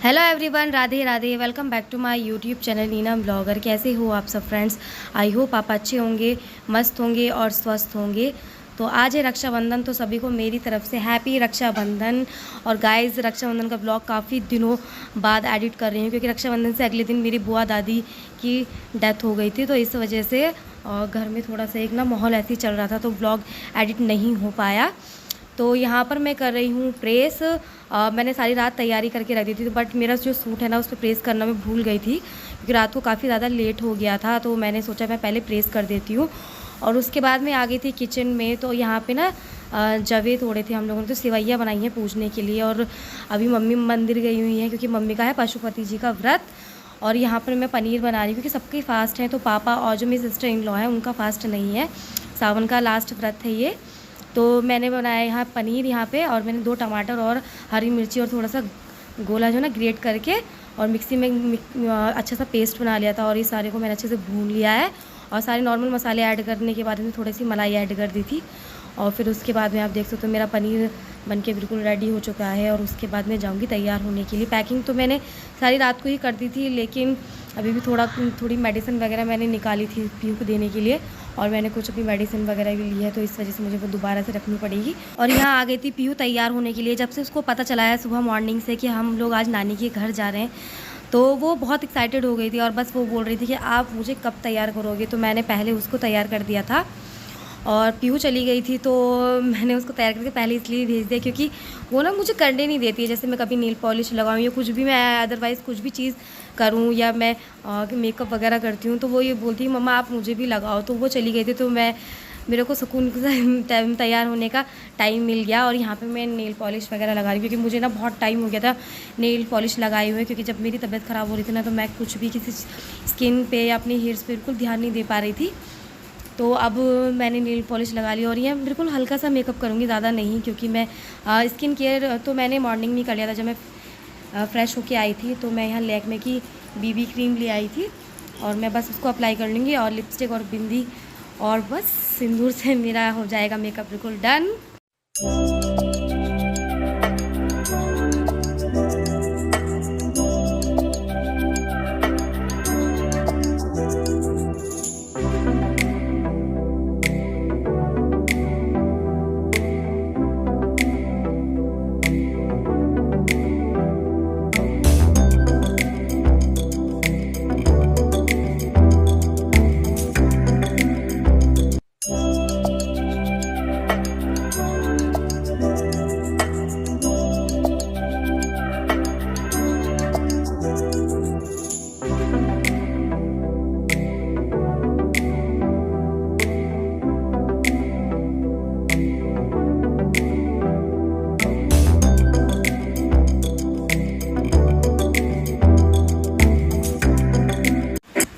Hello everyone, Radhe Radhe. Welcome back to my YouTube channel Neena blogger. कैसे हो आप सब फ्रेंड्स? आई होप आप अच्छे होंगे, मस्त होंगे और स्वस्थ होंगे। तो आज है रक्षाबंधन, तो सभी को मेरी तरफ से हैप्पी रक्षाबंधन। और गाइस, रक्षाबंधन का ब्लॉग काफ़ी दिनों बाद एडिट कर रही हूँ क्योंकि रक्षाबंधन से अगले दिन मेरी बुआ दादी की डेथ हो गई थी। तो इस वजह से घर में थोड़ा सा एक ना माहौल ऐसे ही चल रहा था, तो ब्लॉग एडिट नहीं हो पाया। तो यहाँ पर मैं कर रही हूँ प्रेस। मैंने सारी रात तैयारी करके रख दी थी, तो बट मेरा जो सूट है ना उस पर प्रेस करना मैं भूल गई थी क्योंकि रात को काफ़ी ज़्यादा लेट हो गया था। तो मैंने सोचा मैं पहले प्रेस कर देती हूँ। और उसके बाद मैं आ गई थी किचन में। तो यहाँ पे ना जवे तोड़े थे हम लोगों ने, तो सेवैयाँ बनाई हैं पूजने के लिए। और अभी मम्मी मंदिर गई हुई हैं क्योंकि मम्मी का है पशुपति जी का व्रत। और यहाँ पर मैं पनीर बना रही हूँ क्योंकि सबके फास्ट हैं। तो पापा और जो मेरी सिस्टर इन लॉ है उनका फास्ट नहीं है, सावन का लास्ट व्रत है ये। तो मैंने बनाया यहाँ पनीर यहाँ पे, और मैंने 2 टमाटर और हरी मिर्ची और थोड़ा सा गोला जो ना ग्रेट करके और मिक्सी में अच्छा सा पेस्ट बना लिया था। और ये सारे को मैंने अच्छे से भून लिया है। और सारे नॉर्मल मसाले ऐड करने के बाद में थोड़ी सी मलाई ऐड कर दी थी। और फिर उसके बाद में आप देख सकते हो मेरा पनीर बनके बिल्कुल रेडी हो चुका है। और उसके बाद मैं जाऊँगी तैयार होने के लिए। पैकिंग तो मैंने सारी रात को ही कर दी थी, लेकिन अभी भी थोड़ी मेडिसिन वगैरह मैंने निकाली थी पीहू को देने के लिए। और मैंने कुछ अपनी मेडिसिन वगैरह भी ली है, तो इस वजह से मुझे वो दोबारा से रखनी पड़ेगी। और यहाँ आ गई थी पीहू तैयार होने के लिए। जब से उसको पता चला है सुबह मॉर्निंग से कि हम लोग आज नानी के घर जा रहे हैं, तो वो बहुत एक्साइटेड हो गई थी। और बस वो बोल रही थी कि आप मुझे कब तैयार करोगे। तो मैंने पहले उसको तैयार कर दिया था। और पीहू चली गई थी तो मैंने उसको तैयार करके पहले इसलिए भेज दिया क्योंकि वो ना मुझे करने नहीं देती है। जैसे मैं कभी नील पॉलिश लगाऊँ या कुछ भी, मैं अदरवाइज़ कुछ भी चीज़ करूँ या मैं मेकअप वगैरह करती हूँ, तो वो ये बोलती है मम्मा आप मुझे भी लगाओ। तो वो चली गई थी, तो मेरे को सुकून से तैयार होने का टाइम मिल गया। और यहाँ पे मैं नेल पॉलिश वगैरह लगा रही हूँ क्योंकि मुझे ना बहुत टाइम हो गया था नेल पॉलिश लगाए हुए, क्योंकि जब मेरी तबीयत ख़राब हो रही थी ना, तो मैं कुछ भी किसी स्किन पे या अपने हेयर्स पे बिल्कुल ध्यान नहीं दे पा रही थी। तो अब मैंने नेल पॉलिश लगा ली। और ये बिल्कुल हल्का सा मेकअप करूँगी, ज़्यादा नहीं, क्योंकि मैं स्किन केयर तो मैंने मॉर्निंग में कर लिया था। जब मैं फ़्रेश होके आई थी तो मैं यहाँ लैक्मे की बीबी क्रीम ले आई थी, और मैं बस उसको अप्लाई कर लूँगी। और लिपस्टिक और बिंदी और बस सिंदूर से मेरा हो जाएगा मेकअप बिल्कुल डन।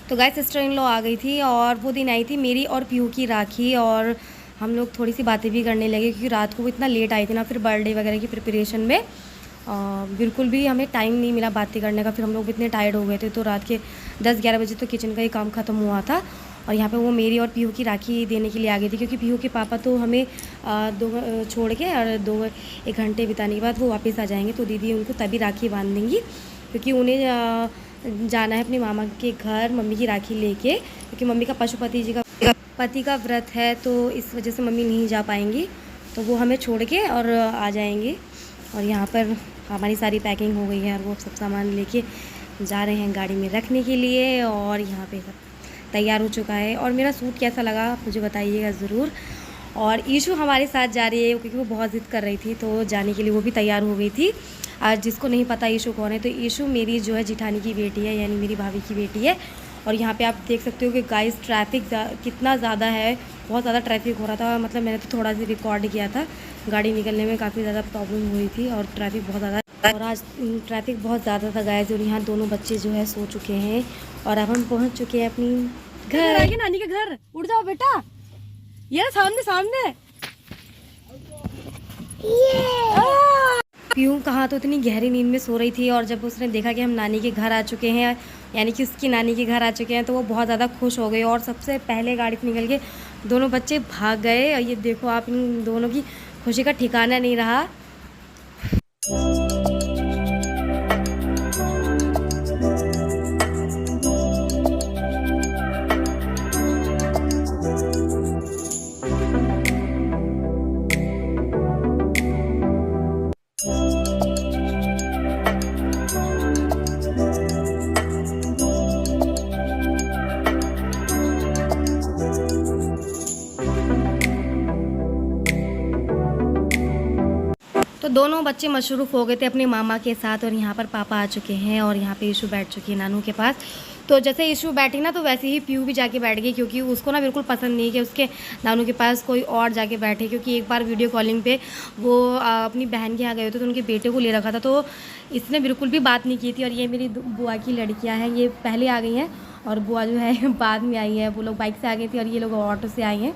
तो गाइस, सिस्टर इन लॉ आ गई थी और वो दिन आई थी मेरी और पीहू की राखी। और हम लोग थोड़ी सी बातें भी करने लगे क्योंकि रात को वो इतना लेट आई थी ना, फिर बर्थडे वगैरह की प्रिपरेशन में बिल्कुल भी हमें टाइम नहीं मिला बातें करने का। फिर हम लोग इतने टायर्ड हो गए थे, तो रात के 10-11 बजे तो किचन का ही काम ख़त्म हुआ था। और यहाँ पे वो मेरी और पीहू की राखी देने के लिए आ गई थी क्योंकि पीहू के पापा तो हमें छोड़ के और 1 घंटे बिताने के बाद वो वापस आ जाएंगे। तो दीदी उनको तभी राखी बांध देंगी क्योंकि उन्हें जाना है अपने मामा के घर मम्मी की राखी लेके, क्योंकि मम्मी का पशुपति जी का पति का व्रत है। तो इस वजह से मम्मी नहीं जा पाएंगी, तो वो हमें छोड़ के और आ जाएंगे। और यहाँ पर हमारी सारी पैकिंग हो गई है और वो सब सामान लेके जा रहे हैं गाड़ी में रखने के लिए। और यहाँ पे सब तैयार हो चुका है। और मेरा सूट कैसा लगा मुझे बताइएगा ज़रूर। और ईशू हमारे साथ जा रही है क्योंकि वो बहुत ज़िद कर रही थी, तो जाने के लिए वो भी तैयार हो गई थी। आज जिसको नहीं पता ईशू कौन है, तो ईशू मेरी जो है जिठानी की बेटी है, यानी मेरी भाभी की बेटी है। और यहाँ पे आप देख सकते हो कि गाइस ट्रैफिक कितना ज़्यादा है, बहुत ज़्यादा ट्रैफिक हो रहा था। मतलब मैंने तो थोड़ा सा रिकॉर्ड किया था, गाड़ी निकलने में काफ़ी ज़्यादा प्रॉब्लम हुई थी और ट्रैफिक बहुत ज़्यादा, और आज ट्रैफिक बहुत ज़्यादा था गाइस। और यहाँ दोनों बच्चे जो है सो चुके हैं और अब हम पहुँच चुके हैं अपनी घर, आगे नानी के घर। उठ जाओ बेटा, ये सामने सामने। पीहू कहाँ तो इतनी गहरी नींद में सो रही थी, और जब उसने देखा कि हम नानी के घर आ चुके हैं, यानी कि उसकी नानी के घर आ चुके हैं, तो वो बहुत ज़्यादा खुश हो गई। और सबसे पहले गाड़ी से निकल के दोनों बच्चे भाग गए। और ये देखो आप, इन दोनों की खुशी का ठिकाना नहीं रहा। दोनों बच्चे मशरूफ़ हो गए थे अपने मामा के साथ और यहाँ पर पापा आ चुके हैं और यहाँ पे ईशू बैठ चुकी है नानू के पास। तो जैसे ईशू बैठी ना तो वैसे ही पीयू भी जाके बैठ गई, क्योंकि उसको ना बिल्कुल पसंद नहीं कि उसके नानू के पास कोई और जाके बैठे। क्योंकि एक बार वीडियो कॉलिंग पे वो अपनी बहन के यहाँ गए थे तो उनके बेटे को ले रखा था, तो इसने बिल्कुल भी बात नहीं की थी। और ये मेरी बुआ की लड़कियाँ हैं, ये पहले आ गई हैं और बुआ जो है बाद में आई है। वो लोग बाइक से आ गई थी और ये लोग ऑटो से आई हैं।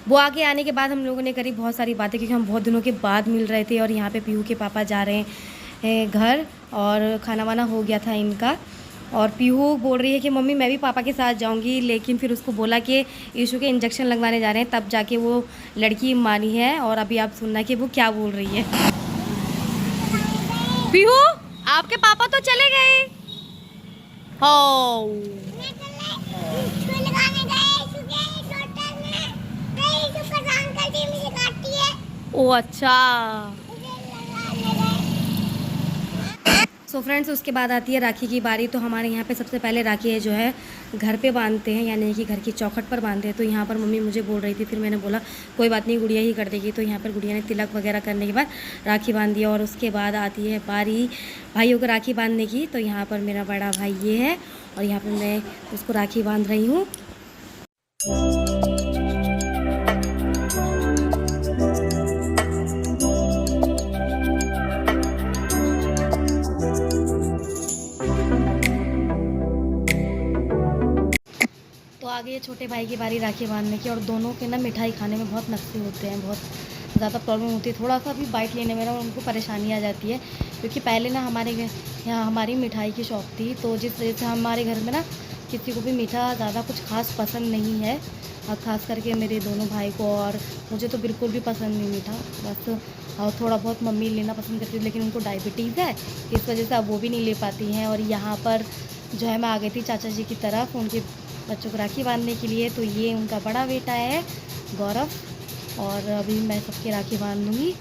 वो आगे आने के बाद हम लोगों ने करी बहुत सारी बातें, क्योंकि हम बहुत दिनों के बाद मिल रहे थे। और यहाँ पे पीहू के पापा जा रहे हैं घर और खाना वाना हो गया था इनका। और पीहू बोल रही है कि मम्मी मैं भी पापा के साथ जाऊंगी, लेकिन फिर उसको बोला कि ईशू के इंजेक्शन लगवाने जा रहे हैं, तब जाके वो लड़की मानी है। और अभी आप सुनना कि वो क्या बोल रही है। पीहू आपके पापा तो चले गए। हो ओ अच्छा। सो फ्रेंड्स, उसके बाद आती है राखी की बारी। तो हमारे यहाँ पे सबसे पहले राखी जो है घर पे बांधते हैं, यानी कि घर की चौखट पर बांधते हैं। तो यहाँ पर मम्मी मुझे बोल रही थी, फिर मैंने बोला कोई बात नहीं, गुड़िया ही कर देगी। तो यहाँ पर गुड़िया ने तिलक वगैरह करने के बाद राखी बांध दिया। और उसके बाद आती है बारी भाइयों को राखी बांधने की। तो यहाँ पर मेरा बड़ा भाई ये है और यहाँ पर मैं उसको राखी बांध रही हूँ। आ गई है छोटे भाई की बारी राखी बांधने की। और दोनों के ना मिठाई खाने में बहुत नखरे होते हैं, बहुत ज़्यादा प्रॉब्लम होती है। थोड़ा सा भी बाइट लेने में ना उनको परेशानी आ जाती है, क्योंकि पहले ना हमारे यहाँ हमारी मिठाई की शॉप थी। तो जिस वजह से हमारे घर में ना किसी को भी मीठा ज़्यादा कुछ खास पसंद नहीं है, और ख़ास करके मेरे दोनों भाई को। और मुझे तो बिल्कुल भी पसंद नहीं मीठा, बस थोड़ा बहुत मम्मी लेना पसंद करती है, लेकिन उनको डायबिटीज़ है, इस वजह से अब वो भी नहीं ले पाती हैं। और यहाँ पर जो है मैं आ गई थी चाचा जी की तरफ उनके बच्चों को राखी बांधने के लिए। तो ये उनका बड़ा बेटा है गौरव, और अभी मैं सबकी राखी बांध दूँगी।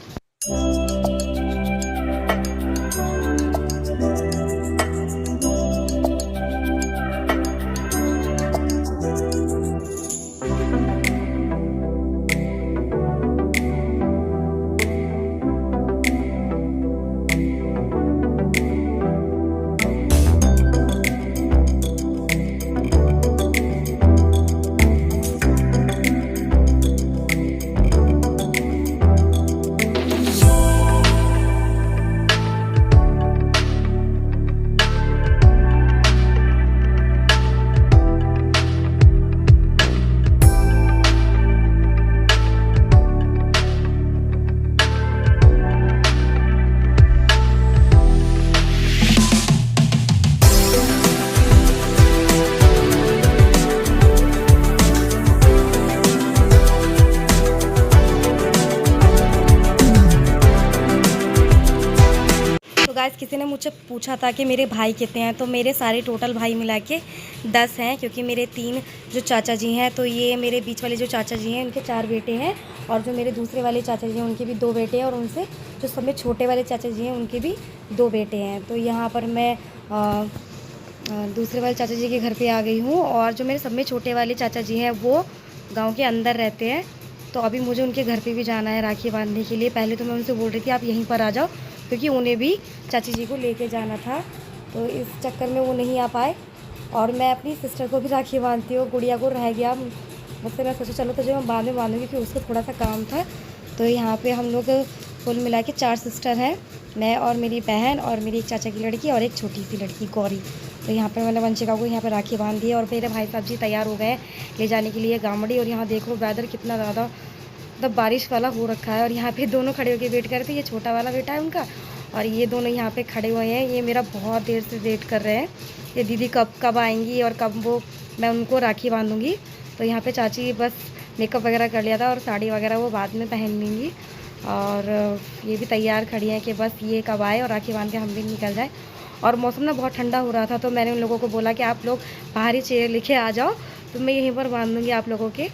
गाइस, किसी ने मुझसे पूछा था कि मेरे भाई कितने हैं, तो मेरे सारे टोटल भाई मिला के 10 हैं, क्योंकि मेरे 3 जो चाचा जी हैं, तो ये मेरे बीच वाले जो चाचा जी हैं उनके 4 बेटे हैं, और जो मेरे दूसरे वाले चाचा जी हैं उनके भी 2 बेटे हैं, और उनसे जो सब में छोटे वाले चाचा जी हैं उनके भी 2 बेटे हैं। तो यहाँ पर मैं दूसरे वाले चाचा जी के घर पर आ गई हूँ, और जो मेरे सब में छोटे वाले चाचा जी हैं वो गाँव के अंदर रहते हैं। तो अभी मुझे उनके घर पे भी जाना है राखी बांधने के लिए। पहले तो मैं उनसे बोल रही थी आप यहीं पर आ जाओ, क्योंकि उन्हें भी चाची जी को लेके जाना था, तो इस चक्कर में वो नहीं आ पाए। और मैं अपनी सिस्टर को भी राखी बांधती हूँ, गुड़िया को रह गया मुझसे, मैं सोचा चलो तुझे मैं बाद में बांधूंगी, क्योंकि उसको थोड़ा सा काम था। तो यहाँ पे हम लोग कुल मिला के 4 सिस्टर हैं, मैं और मेरी बहन और मेरी एक चाचा की लड़की और एक छोटी सी लड़की गौरी। तो यहाँ पे मैंने वंशिका को यहाँ पे राखी बांध दी है। और मेरे भाई साहब जी तैयार हो गए ले जाने के लिए गामड़ी। और यहाँ देखो वेदर कितना ज़्यादा मतलब बारिश वाला हो रखा है। और यहाँ पे दोनों खड़े होकर वेट कर रहे थे, ये छोटा वाला बेटा है उनका, और ये दोनों यहाँ पे खड़े हुए हैं। ये मेरा बहुत देर से वेट कर रहे हैं, ये दीदी कब आएंगी और कब वो मैं उनको राखी बांधूँगी। तो यहाँ पे चाची बस मेकअप वगैरह कर लिया था, और साड़ी वगैरह वो बाद में पहन लेंगी। और ये भी तैयार खड़ी हैं कि बस ये कब आए और राखी बांध के हम भी निकल जाए। और मौसम ना बहुत ठंडा हो रहा था, तो मैंने उन लोगों को बोला कि आप लोग बाहरी चेयर लेके आ जाओ, तो मैं यहीं पर बांध दूँगी आप लोगों के।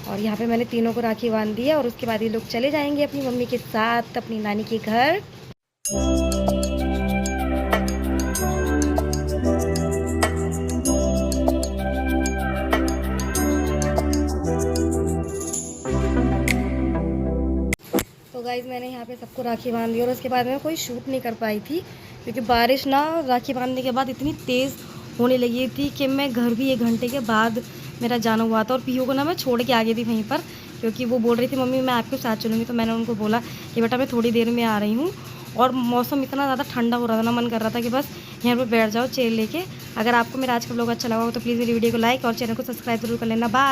और यहाँ पे मैंने तीनों को राखी बांध दी है, और उसके बाद ये लोग चले जाएंगे अपनी मम्मी के साथ अपनी नानी के घर। गाइज़ मैंने यहाँ पे सबको राखी बांध दी और उसके बाद मैं कोई शूट नहीं कर पाई थी क्योंकि बारिश ना राखी बांधने के बाद इतनी तेज़ होने लगी थी कि मैं घर भी 1 घंटे के बाद मेरा जाना हुआ था। और पीहू को ना मैं छोड़ के आ गई थी वहीं पर क्योंकि वो बोल रही थी मम्मी मैं आपके साथ चलूँगी। तो मैंने उनको बोला कि बेटा मैं थोड़ी देर में आ रही हूँ। और मौसम इतना ज़्यादा ठंडा हो रहा था ना, मन कर रहा था कि बस यहाँ पर बैठ जाओ चेयर लेके। अगर आपको मेरा आज का ब्लॉग अच्छा लगा हो तो प्लीज़ मेरी वीडियो को लाइक और चैनल को सब्सक्राइब जरूर कर लेना। बाय।